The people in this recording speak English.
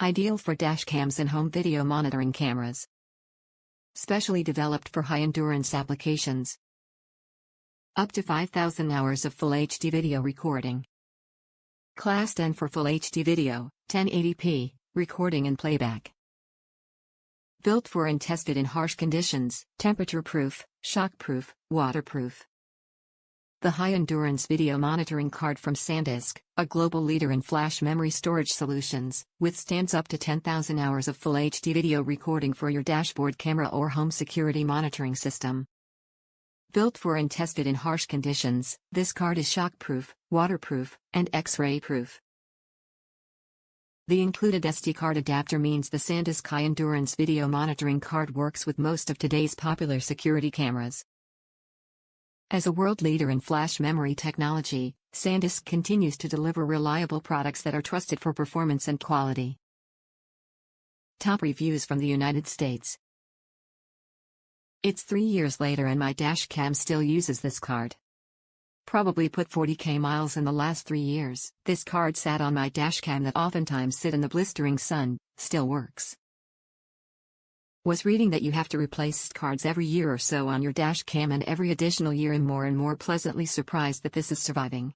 Ideal for dash cams and home video monitoring cameras. Specially developed for high-endurance applications. Up to 5,000 hours of Full HD video recording. Class 10 for Full HD video, 1080p, recording and playback. Built for and tested in harsh conditions, temperature-proof, shockproof, waterproof. The high-endurance video monitoring card from SanDisk, a global leader in flash memory storage solutions, withstands up to 10,000 hours of Full HD video recording for your dashboard camera or home security monitoring system. Built for and tested in harsh conditions, this card is shockproof, waterproof, and X-ray proof. The included SD card adapter means the SanDisk high-endurance video monitoring card works with most of today's popular security cameras. As a world leader in flash memory technology, SanDisk continues to deliver reliable products that are trusted for performance and quality. Top reviews from the United States. It's 3 years later and my dash cam still uses this card. Probably put 40k miles in the last 3 years. This card sat on my dashcam that oftentimes sit in the blistering sun, still works. Was reading that you have to replace cards every year or so on your dashcam and every additional year and more pleasantly surprised that this is surviving.